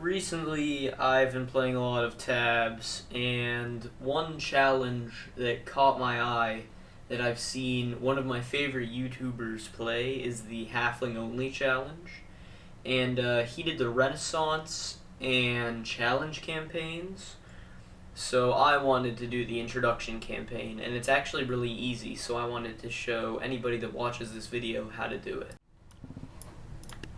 Recently, I've been playing a lot of tabs, and one challenge that caught my eye that I've seen one of my favorite YouTubers play is the Halfling Only challenge. And he did the Renaissance and Challenge campaigns. So I wanted to do the introduction campaign, and it's actually really easy, so I wanted to show anybody that watches this video how to do it.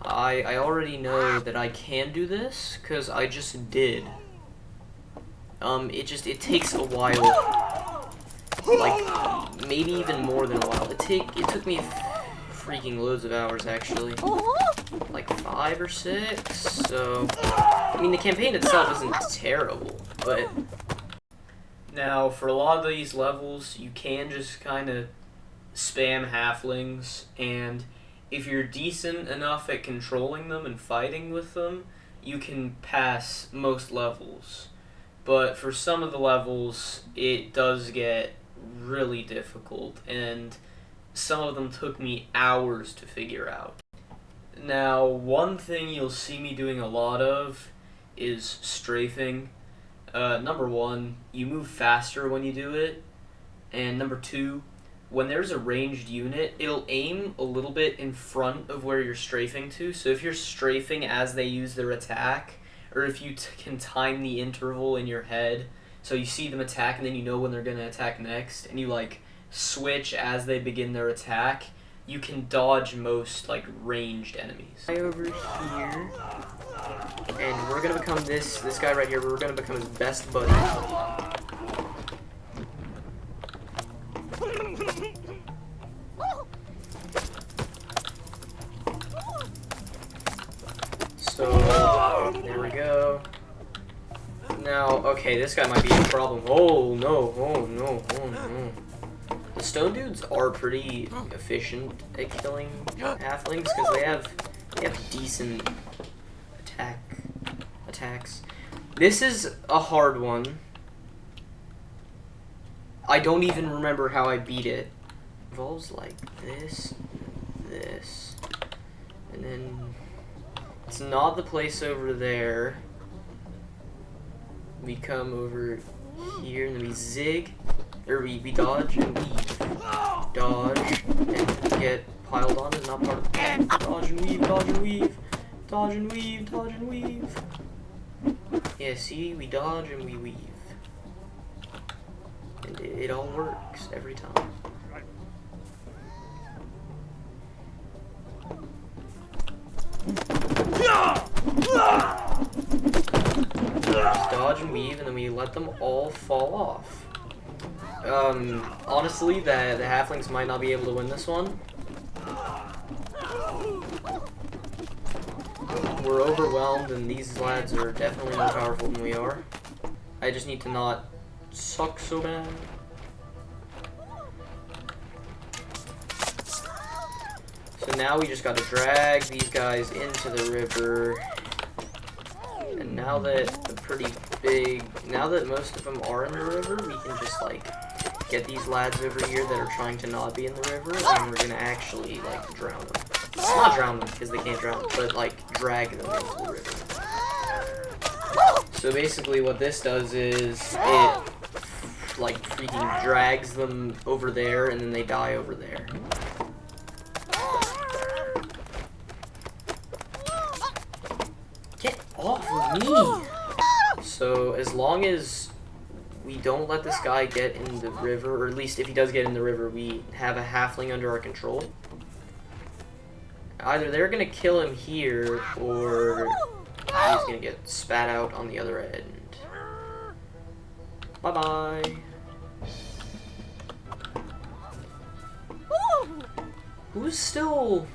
I already know that I can do this, because I just did. It takes a while. Like, maybe even more than a while. It took me freaking loads of hours, actually. Like 5 or 6, so... I mean, the campaign itself isn't terrible, but... Now, for a lot of these levels, you can just kind of spam halflings, and if you're decent enough at controlling them and fighting with them, you can pass most levels. But for some of the levels, it does get really difficult, and some of them took me hours to figure out. Now, one thing you'll see me doing a lot of is strafing. Number 1, you move faster when you do it, and number 2, when there's a ranged unit, it'll aim a little bit in front of where you're strafing to. So if you're strafing as they use their attack, or if you can time the interval in your head, so you see them attack and then you know when they're going to attack next, and you like switch as they begin their attack, you can dodge most like ranged enemies. Over here, and we're going to become this guy right here. We're going to become his best buddy. So, there we go. Now, okay, this guy might be a problem. Oh no, oh no, oh no. The stone dudes are pretty efficient at killing halflings because they have decent attacks. This is a hard one. I don't even remember how I beat it. It involves like this, and then it's not the place over there. We come over here and then we zig, or we dodge and weave. Dodge and get piled on is not part of the plan. Dodge and weave, dodge and weave, dodge and weave, dodge and weave. Yeah, see, we dodge and we weave. And it all works every time. Just dodge and weave, and then we let them all fall off. Honestly, the halflings might not be able to win this one. We're overwhelmed, and these lads are definitely more powerful than we are. I just need to not suck so bad. So now we just gotta drag these guys into the river. And now that now that most of them are in the river, we can just like get these lads over here that are trying to not be in the river, and we're gonna actually like drown them. Not drown them because they can't drown, but like drag them into the river. So basically what this does is it like freaking drags them over there and then they die over there. Get off of me! So as long as we don't let this guy get in the river, or at least if he does get in the river, we have a halfling under our control. Either they're gonna kill him here, or he's gonna get spat out on the other end. Bye-bye. Who's still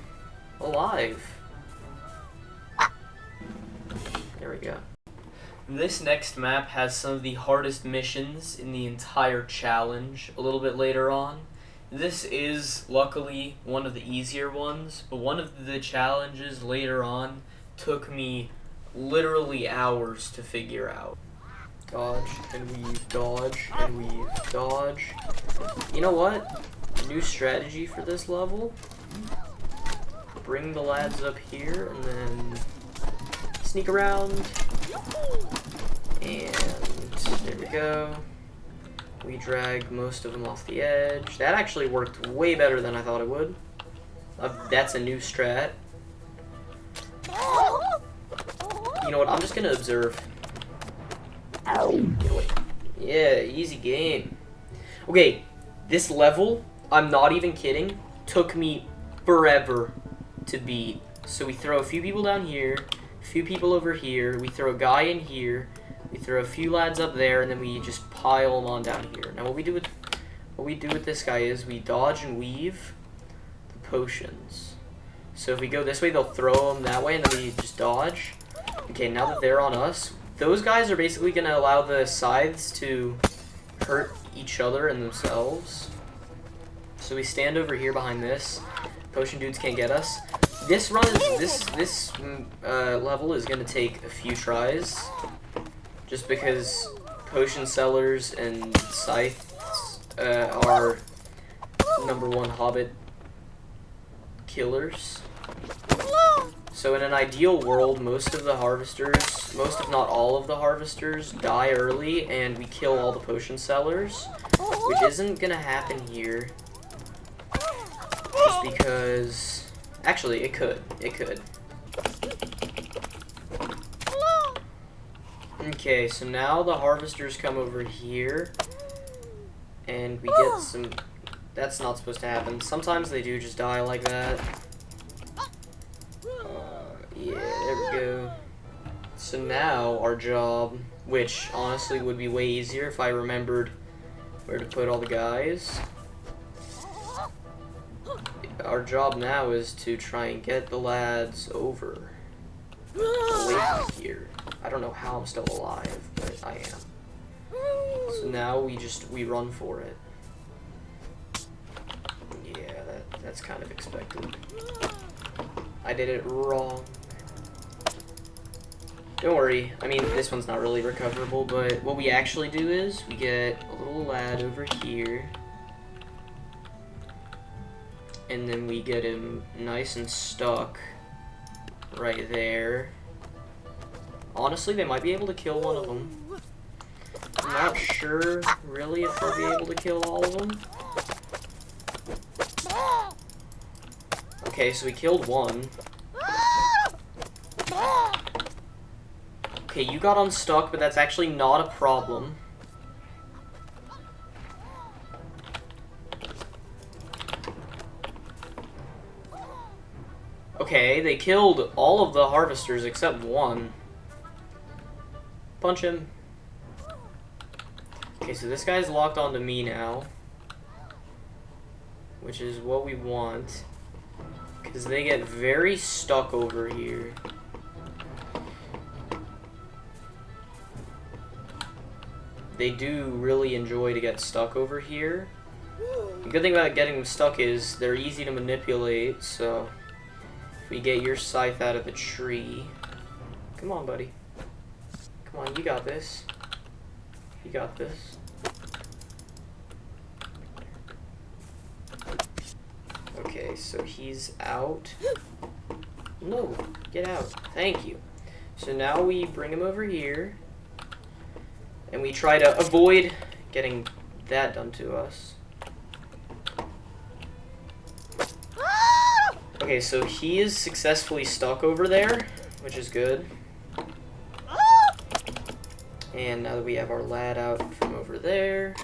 alive? There we go. This next map has some of the hardest missions in the entire challenge a little bit later on. This is, luckily, one of the easier ones, but one of the challenges later on took me literally hours to figure out. Dodge and weave, dodge and weave, dodge. You know what? New strategy for this level. Bring the lads up here and then sneak around And there we go. We drag most of them off the edge. That actually worked way better than I thought it would. That's a new strat. You know what? I'm just gonna observe. Yeah, easy game. Okay, this level, I'm not even kidding, took me forever to beat. So we throw a few people down here, a few people over here, we throw a guy in here, we throw a few lads up there, and then we just pile them on down here. Now what we do with this guy is we dodge and weave the potions. So if we go this way, they'll throw them that way, and then we just dodge. Okay, now that they're on us, those guys are basically going to allow the scythes to hurt each other and themselves. So we stand over here behind this. Potion dudes can't get us. This run is this level is going to take a few tries, just because potion sellers and scythes are #1 hobbit killers. So in an ideal world, most of the harvesters, most if not all of the harvesters, die early and we kill all the potion sellers, which isn't gonna happen here. Just because, actually it could. Okay, so now the harvesters come over here and we get some, that's not supposed to happen. Sometimes they do just die like that. Yeah, there we go. So now our job, which honestly would be way easier if I remembered where to put all the guys. Our job now is to try and get the lads over away from here. I don't know how I'm still alive, but I am. So now we run for it. Yeah, that's kind of expected. I did it wrong. Don't worry, I mean, this one's not really recoverable, but what we actually do is we get a little lad over here, and then we get him nice and stuck right there. Honestly, they might be able to kill one of them. I'm not sure, really, if they'll be able to kill all of them. Okay, so we killed one. Okay, you got unstuck, but that's actually not a problem. Okay, they killed all of the harvesters except one. Punch him. Okay, so this guy's locked onto me now, which is what we want, because they get very stuck over here. They do really enjoy to get stuck over here. The good thing about getting them stuck is they're easy to manipulate, so if we get your scythe out of the tree... Come on, buddy. Come on, you got this. You got this. Okay, so he's out. No, get out. Thank you. So now we bring him over here, and we try to avoid getting that done to us. Okay, so he is successfully stuck over there, which is good. And now that we have our lad out from over there,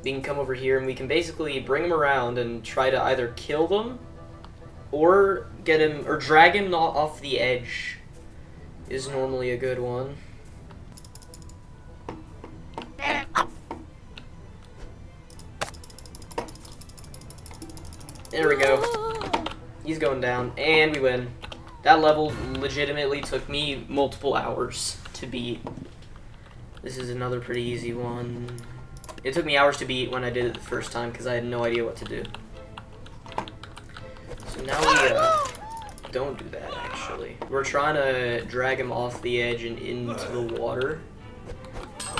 we can come over here and we can basically bring him around and try to either kill them or get him, or drag him off the edge is normally a good one. There we go. He's going down, and we win. That level legitimately took me multiple hours to beat. This is another pretty easy one. It took me hours to beat when I did it the first time because I had no idea what to do. So now we don't do that, actually. We're trying to drag him off the edge and into the water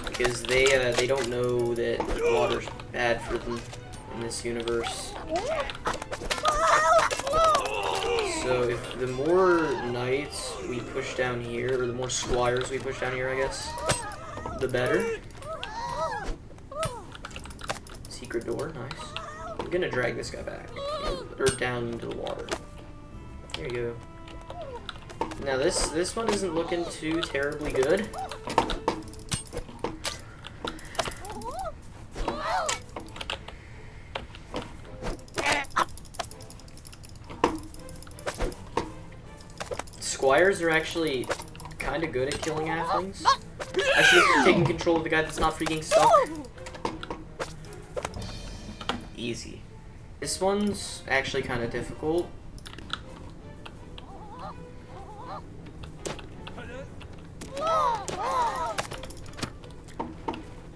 because they don't know that water's bad for them in this universe. So if the more knights we push down here, or the more squires we push down here, I guess, the better. Secret door, nice. I'm gonna drag this guy back, or down into the water. There you go. Now this one isn't looking too terribly good. Squires are actually kind of good at killing halflings. I should have taken control of the guy that's not freaking stuck. Easy. This one's actually kind of difficult.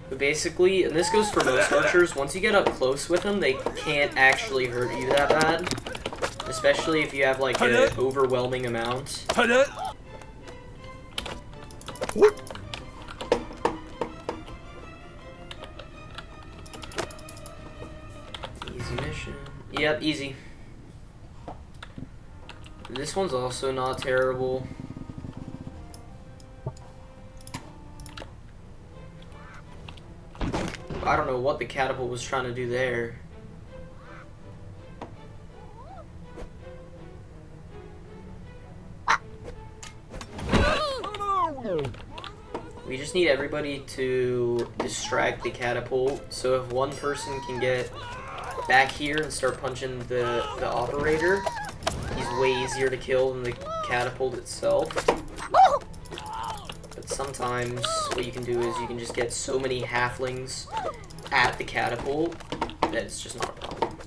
But basically, and this goes for most archers, once you get up close with them, they can't actually hurt you that bad. Especially if you have like an overwhelming amount. Easy mission. Yep, easy. This one's also not terrible. I don't know what the catapult was trying to do there. We just need everybody to distract the catapult, so if one person can get back here and start punching the operator, he's way easier to kill than the catapult itself. But sometimes what you can do is you can just get so many halflings at the catapult that it's just not a problem.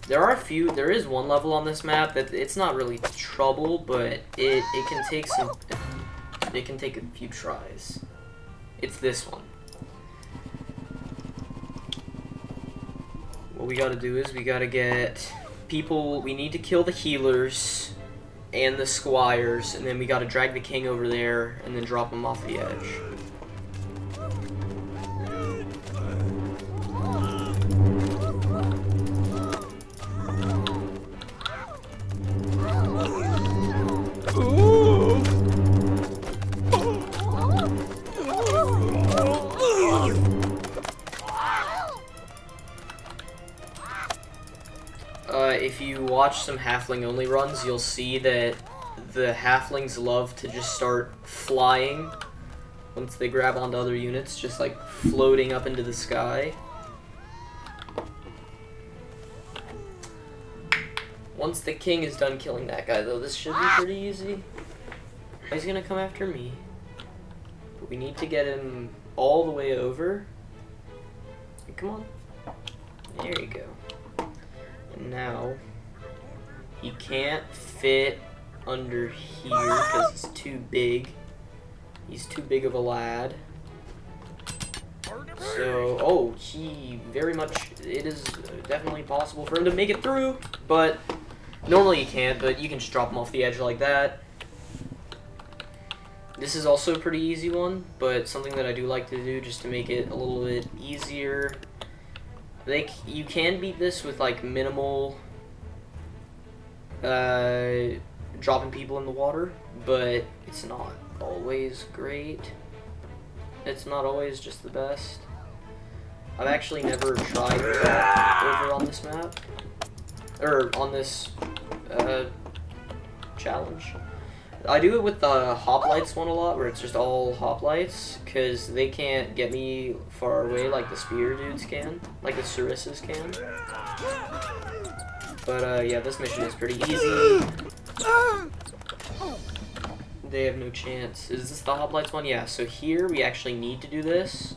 There is one level on this map that it's not really trouble, but it can take a few tries. It's this one. What we gotta do is we gotta get people, we need to kill the healers and the squires, and then we gotta drag the king over there and then drop him off the edge. If you watch some halfling only runs, you'll see that the halflings love to just start flying once they grab onto other units, just like floating up into the sky. Once the king is done killing that guy, though, this should be pretty easy. He's gonna come after me, but we need to get him all the way over. Come on. There you go. And now, he can't fit under here because he's too big. He's too big of a lad. So, oh, it is definitely possible for him to make it through, but normally you can't, but you can just drop him off the edge like that. This is also a pretty easy one, but something that I do like to do just to make it a little bit easier. You can beat this with like minimal dropping people in the water, but it's not always great. It's not always just the best. I've actually never tried that over on this map, or on this challenge. I do it with the hoplites one a lot, where it's just all hoplites, because they can't get me far away like the spear dudes can, like the Sarisas can. But yeah, this mission is pretty easy. They have no chance. Is this the hoplites one? Yeah, so here we actually need to do this.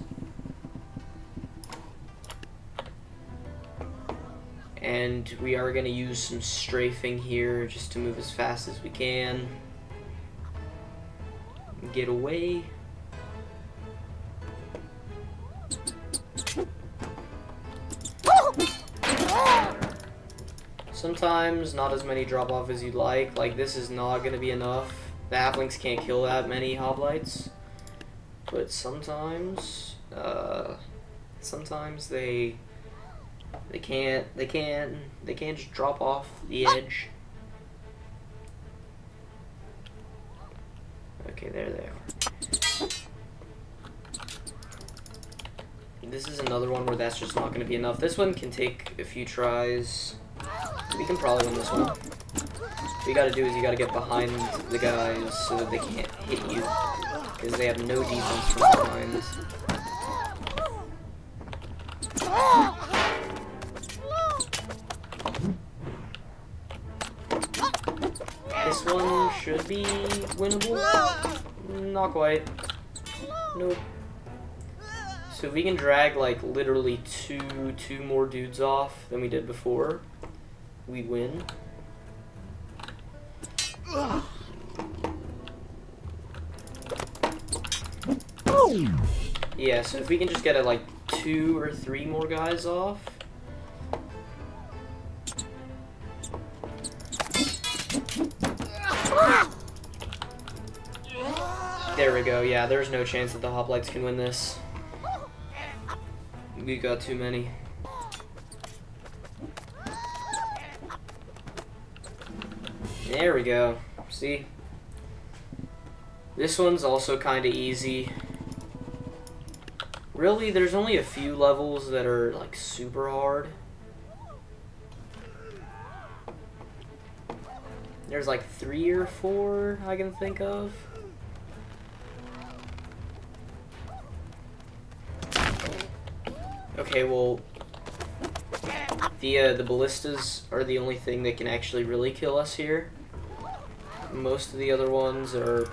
And we are going to use some strafing here just to move as fast as we can. Get away. Sometimes not as many drop off as you'd like this is not going to be enough. The halflings can't kill that many hoplites, but sometimes they They can't just drop off the edge. Okay, there they are. This is another one where that's just not going to be enough. This one can take a few tries. We can probably win this one. What you gotta do is you gotta get behind the guys so that they can't hit you. Because they have no defense from behind. This one should be winnable. Not quite. Nope. So if we can drag like literally two more dudes off than we did before, we win. Yeah, so if we can just get like 2 or 3 more guys off. There we go. Yeah, there's no chance that the hoplites can win this. We got too many. There we go. See? This one's also kind of easy. Really, there's only a few levels that are like super hard. There's like 3 or 4 I can think of. Okay, well, the ballistas are the only thing that can actually really kill us here. Most of the other ones are,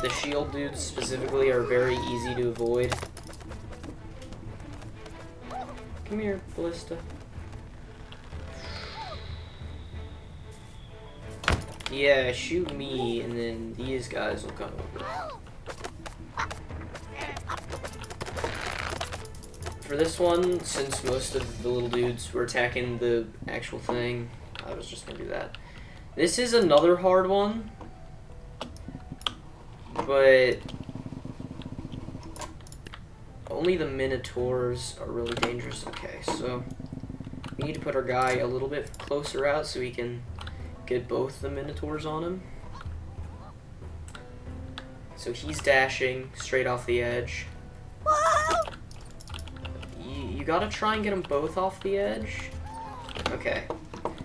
the shield dudes specifically, are very easy to avoid. Come here, ballista. Yeah, shoot me, and then these guys will come over. For this one, since most of the little dudes were attacking the actual thing, I was just gonna do that. This is another hard one, but only the Minotaurs are really dangerous. Okay, so we need to put our guy a little bit closer out so we can get both the Minotaurs on him. So he's dashing straight off the edge. You gotta try and get them both off the edge. Okay.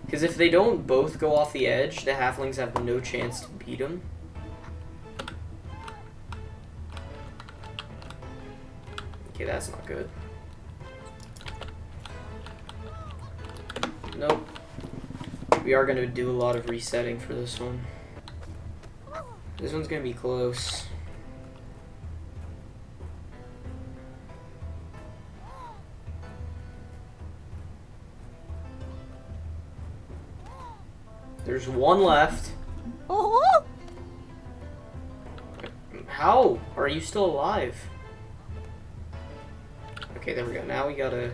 Because if they don't both go off the edge, the halflings have no chance to beat them. Okay, that's not good. Nope. We are going to do a lot of resetting for this one. This one's going to be close. There's one left. How are you still alive? Okay, there we go. Now we gotta.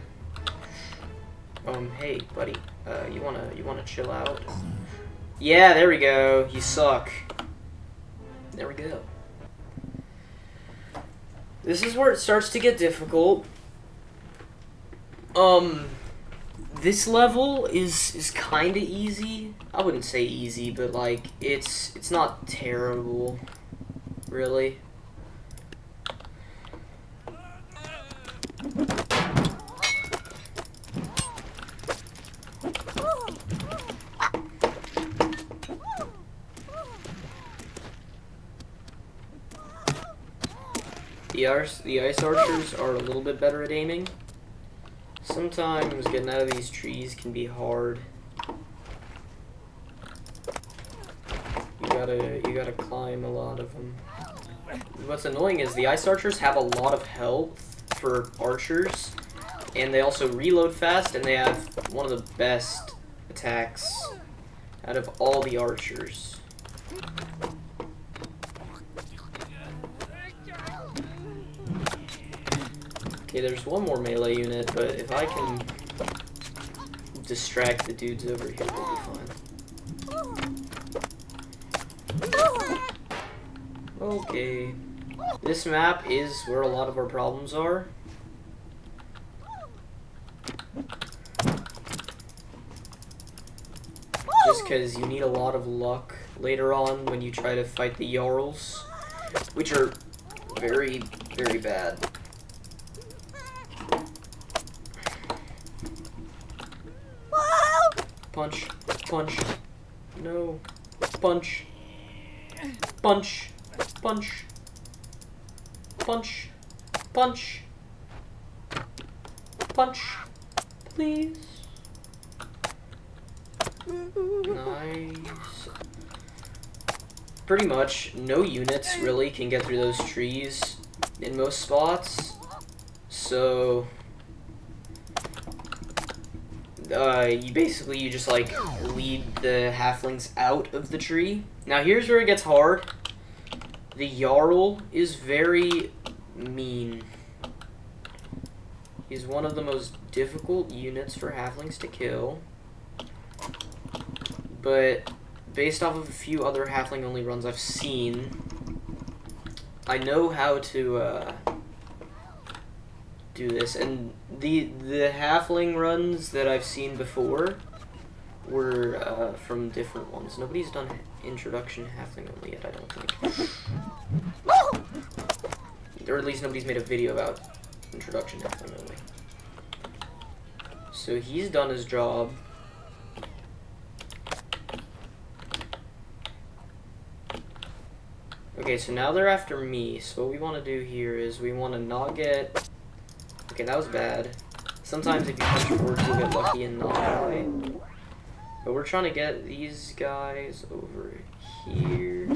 Hey, buddy. You wanna chill out? Yeah, there we go. You suck. There we go. This is where it starts to get difficult. This level is kind of easy. I wouldn't say easy, but like it's not terrible, really. The ice archers are a little bit better at aiming. Sometimes getting out of these trees can be hard. You gotta climb a lot of them. What's annoying is the ice archers have a lot of health for archers, and they also reload fast, and they have one of the best attacks out of all the archers. Okay, there's one more melee unit, but if I can distract the dudes over here, we'll be fine. Okay. This map is where a lot of our problems are. because you need a lot of luck later on when you try to fight the Jarls, which are very, very bad. Punch, punch, no, punch, punch, punch, punch, punch, punch, please. Nice. Pretty much no units really can get through those trees in most spots, so you just like lead the halflings out of the tree. Now here's where it gets hard. The Jarl is very mean. He's one of the most difficult units for halflings to kill. But based off of a few other halfling only runs I've seen, I know how to do this. And the halfling runs that I've seen before were from different ones. Nobody's done introduction halfling only yet, I don't think. Or at least nobody's made a video about introduction halfling only. So he's done his job. Okay, so now they're after me, so what we want to do here is we want to not get... Okay, that was bad. Sometimes if you punch forward, you'll get lucky and not die. But we're trying to get these guys over here.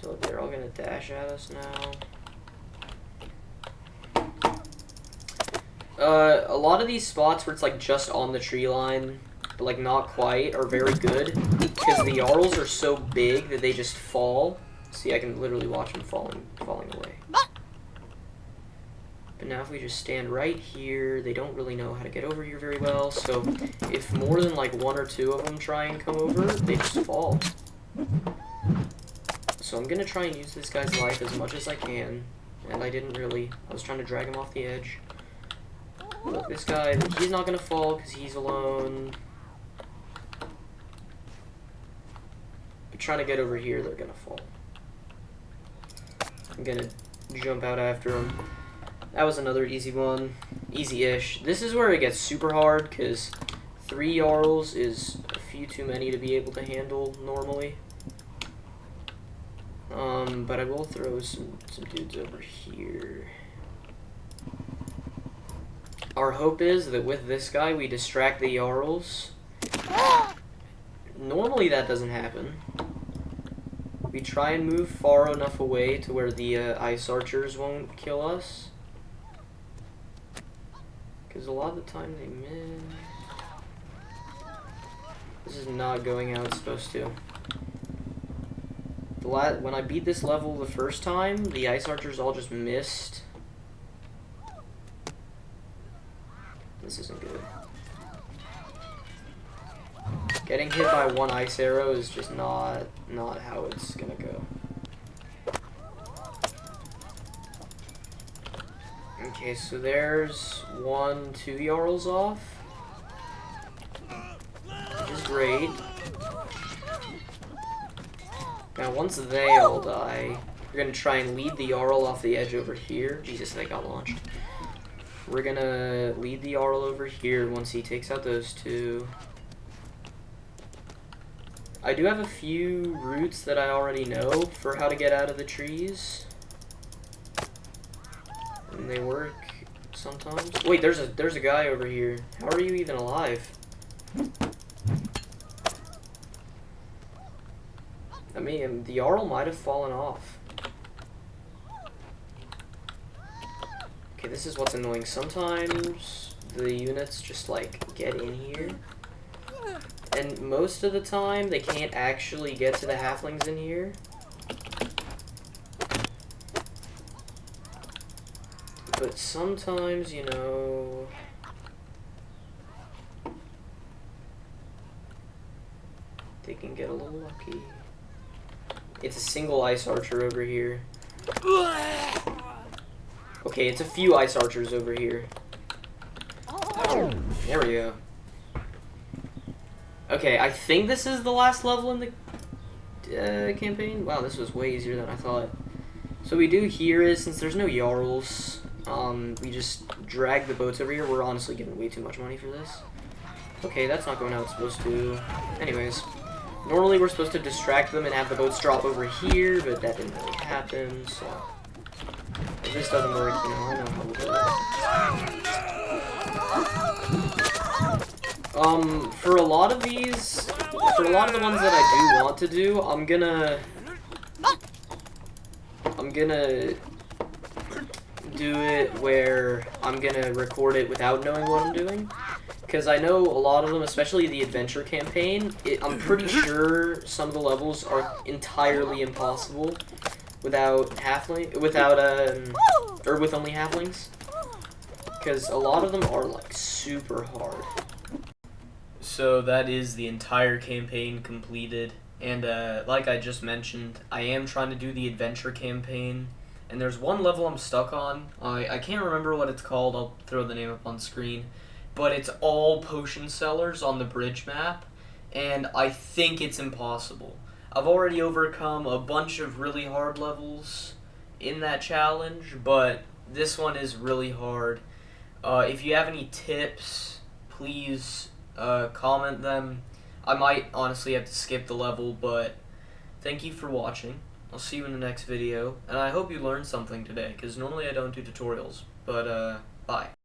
So they're all going to dash at us now. A lot of these spots where it's like just on the tree line, but like not quite, are very good because the Jarls are so big that they just fall. See, I can literally watch them falling away. But now if we just stand right here, they don't really know how to get over here very well, so if more than like one or two of them try and come over, they just fall. So I'm gonna try and use this guy's life as much as I can, and I didn't really. I was trying to drag him off the edge. Look, this guy, he's not gonna fall because he's alone. But trying to get over here, they're gonna fall. I'm gonna jump out after him. That was another easy one. Easy-ish. This is where it gets super hard because 3 Jarls is a few too many to be able to handle normally. But I will throw some dudes over here. Our hope is that with this guy, we distract the Jarls. Normally that doesn't happen. We try and move far enough away to where the ice archers won't kill us. Because a lot of the time they miss. This is not going how it's supposed to. When I beat this level the first time, the ice archers all just missed. This isn't good. Getting hit by one ice arrow is just not how it's gonna go. Okay, so there's 1, 2 Jarls off. Which is great. Now once they all die, we're gonna try and lead the Jarl off the edge over here. Jesus, they got launched. We're gonna lead the Jarl over here once he takes out those 2. I do have a few routes that I already know for how to get out of the trees. And they work sometimes. Wait, there's a guy over here. How are you even alive? I mean, the Jarl might have fallen off. Okay, this is what's annoying. Sometimes the units just like get in here. And most of the time they can't actually get to the halflings in here. But sometimes, you know, they can get a little lucky. It's a single ice archer over here. Okay, it's a few ice archers over here. There we go. Okay, I think this is the last level in the campaign. Wow, this was way easier than I thought. So what we do here is, since there's no Jarls, we just drag the boats over here. We're honestly getting way too much money for this. Okay, that's not going how it's supposed to. Anyways, normally we're supposed to distract them and have the boats drop over here, but that didn't really happen, so... If this doesn't work, you know, I know how we'll do it. For a lot of these, for a lot of the ones that I do want to do, I'm gonna do it where I'm gonna record it without knowing what I'm doing. Because I know a lot of them, especially the adventure campaign, I'm pretty sure some of the levels are entirely impossible without with only halflings. Because a lot of them are like super hard. So that is the entire campaign completed, and like I just mentioned, I am trying to do the adventure campaign, and there's one level I'm stuck on. I can't remember what it's called. I'll throw the name up on screen. But it's all potion sellers on the bridge map, and I think it's impossible. I've already overcome a bunch of really hard levels in that challenge, but this one is really hard. If you have any tips, please comment them. I might honestly have to skip the level, but thank you for watching. I'll see you in the next video, and I hope you learned something today, because normally I don't do tutorials, but bye.